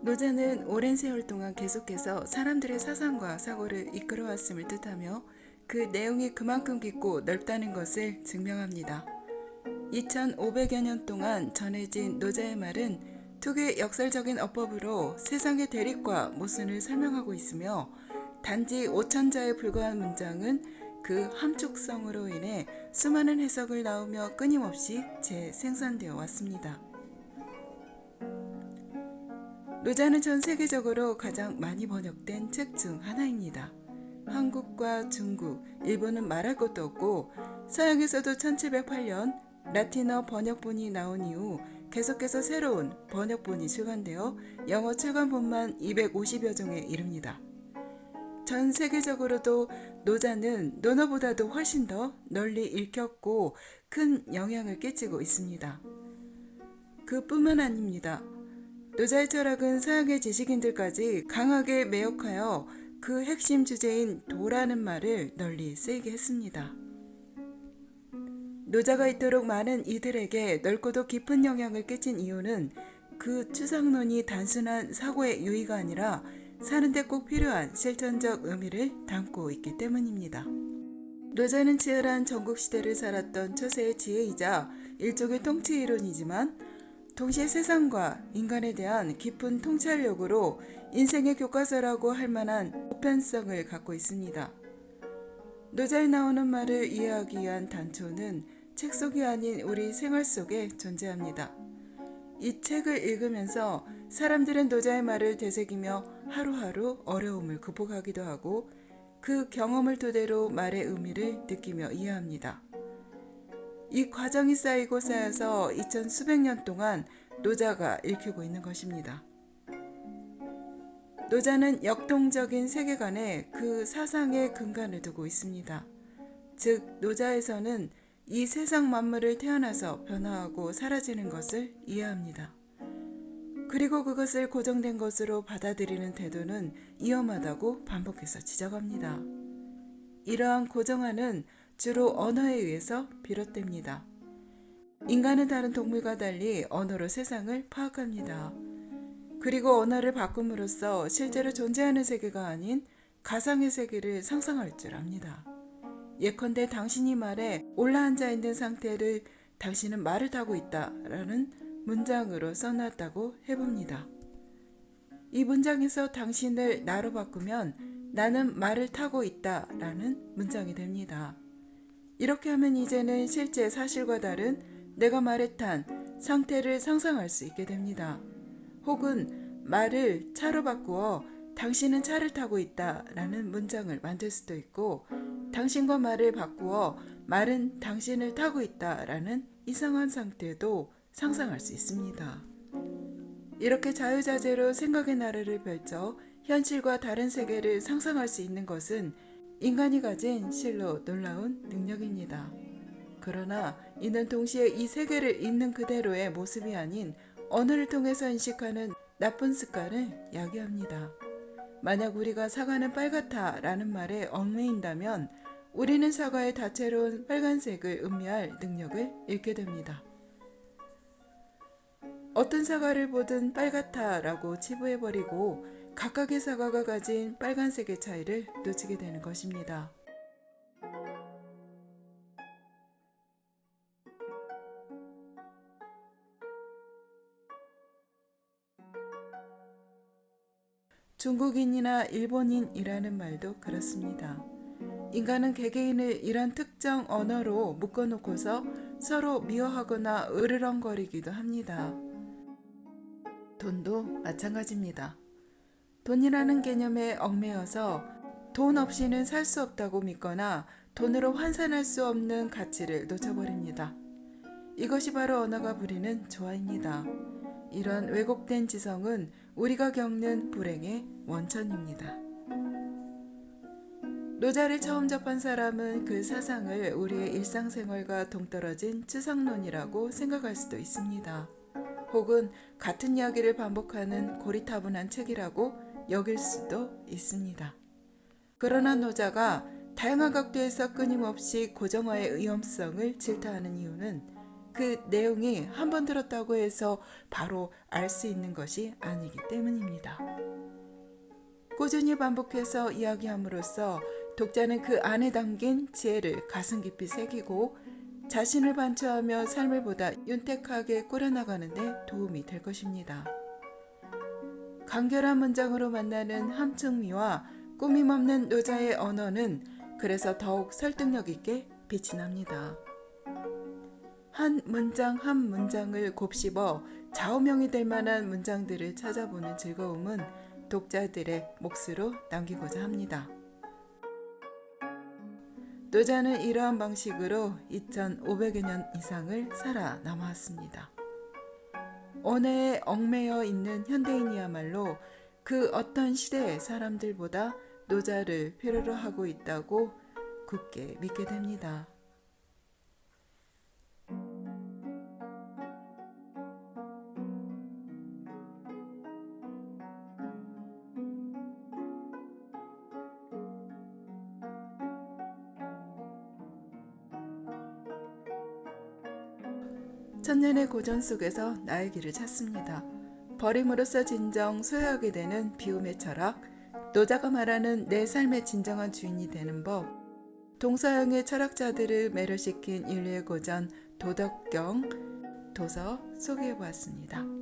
노자는 오랜 세월 동안 계속해서 사람들의 사상과 사고를 이끌어왔음을 뜻하며 그 내용이 그만큼 깊고 넓다는 것을 증명합니다. 2500여 년 동안 전해진 노자의 말은 투기의 역설적인 어법으로 세상의 대립과 모순을 설명하고 있으며 단지 5천자에 불과한 문장은 그 함축성으로 인해 수많은 해석을 낳으며 끊임없이 재생산되어 왔습니다. 노자는 전 세계적으로 가장 많이 번역된 책 중 하나입니다. 한국과 중국, 일본은 말할 것도 없고 서양에서도 1708년 라틴어 번역본이 나온 이후 계속해서 새로운 번역본이 출간되어 영어 출간본만 250여 종에 이릅니다. 전 세계적으로도 노자는 논어보다도 훨씬 더 널리 읽혔고 큰 영향을 끼치고 있습니다. 그뿐만 아닙니다. 노자의 철학은 서양의 지식인들까지 강하게 매혹하여 그 핵심 주제인 도라는 말을 널리 쓰이게 했습니다. 노자가 이토록 많은 이들에게 넓고도 깊은 영향을 끼친 이유는 그 추상론이 단순한 사고의 유의가 아니라 사는데 꼭 필요한 실천적 의미를 담고 있기 때문입니다. 노자는 치열한 전국시대를 살았던 처세의 지혜이자 일종의 통치 이론이지만 동시에 세상과 인간에 대한 깊은 통찰력으로 인생의 교과서라고 할 만한 보편성을 갖고 있습니다. 노자에 나오는 말을 이해하기 위한 단초는 책 속이 아닌 우리 생활 속에 존재합니다. 이 책을 읽으면서 사람들은 노자의 말을 되새기며 하루하루 어려움을 극복하기도 하고 그 경험을 토대로 말의 의미를 느끼며 이해합니다. 이 과정이 쌓이고 쌓여서 2000수백 년 동안 노자가 읽히고 있는 것입니다. 노자는 역동적인 세계관에 그 사상의 근간을 두고 있습니다. 즉, 노자에서는 이 세상 만물을 태어나서 변화하고 사라지는 것을 이해합니다. 그리고 그것을 고정된 것으로 받아들이는 태도는 위험하다고 반복해서 지적합니다. 이러한 고정화는 주로 언어에 의해서 비롯됩니다. 인간은 다른 동물과 달리 언어로 세상을 파악합니다. 그리고 언어를 바꿈으로써 실제로 존재하는 세계가 아닌 가상의 세계를 상상할 줄 압니다. 예컨대 당신이 말에 올라앉아 있는 상태를 당신은 말을 타고 있다라는 문장으로 써놨다고 해봅니다. 이 문장에서 당신을 나로 바꾸면 나는 말을 타고 있다라는 문장이 됩니다. 이렇게 하면 이제는 실제 사실과 다른 내가 말에 탄 상태를 상상할 수 있게 됩니다. 혹은 말을 차로 바꾸어 당신은 차를 타고 있다라는 문장을 만들 수도 있고 당신과 말을 바꾸어 말은 당신을 타고 있다라는 이상한 상태도 상상할 수 있습니다. 이렇게 자유자재로 생각의 나래를 펼쳐 현실과 다른 세계를 상상할 수 있는 것은 인간이 가진 실로 놀라운 능력입니다. 그러나 이는 동시에 이 세계를 있는 그대로의 모습이 아닌 언어를 통해서 인식하는 나쁜 습관을 야기합니다. 만약 우리가 사과는 빨갛다 라는 말에 얽매인다면 우리는 사과의 다채로운 빨간색을 음미할 능력을 잃게 됩니다. 어떤 사과를 보든 빨갛다 라고 치부해버리고 각각의 사과가 가진 빨간색의 차이를 놓치게 되는 것입니다. 중국인이나 일본인이라는 말도 그렇습니다. 인간은 개개인을 이런 특정 언어로 묶어놓고서 서로 미워하거나 으르렁거리기도 합니다. 돈도 마찬가지입니다. 돈이라는 개념에 얽매여서 돈 없이는 살 수 없다고 믿거나 돈으로 환산할 수 없는 가치를 놓쳐버립니다. 이것이 바로 언어가 부리는 조화입니다. 이런 왜곡된 지성은 우리가 겪는 불행의 원천입니다. 노자를 처음 접한 사람은 그 사상을 우리의 일상생활과 동떨어진 추상론이라고 생각할 수도 있습니다. 혹은 같은 이야기를 반복하는 고리타분한 책이라고 여길 수도 있습니다. 그러나 노자가 다양한 각도에서 끊임없이 고정화의 위험성을 질타하는 이유는 그 내용이 한 번 들었다고 해서 바로 알 수 있는 것이 아니기 때문입니다. 꾸준히 반복해서 이야기함으로써 독자는 그 안에 담긴 지혜를 가슴 깊이 새기고 자신을 반추하며 삶을 보다 윤택하게 꾸려나가는 데 도움이 될 것입니다. 간결한 문장으로 만나는 함축미와 꾸밈없는 노자의 언어는 그래서 더욱 설득력 있게 빛이 납니다. 한 문장 한 문장을 곱씹어 좌우명이 될 만한 문장들을 찾아보는 즐거움은 독자들의 몫으로 남기고자 합니다. 노자는 이러한 방식으로 2500여 년 이상을 살아남아왔습니다. 언어에 얽매여 있는 현대인이야말로 그 어떤 시대의 사람들보다 노자를 필요로 하고 있다고 굳게 믿게 됩니다. 천년의 고전 속에서 나의 길을 찾습니다. 버림으로써 진정 소유하게 되는 비움의 철학, 노자가 말하는 내 삶의 진정한 주인이 되는 법, 동서양의 철학자들을 매료시킨 인류의 고전 도덕경 도서 소개해보았습니다.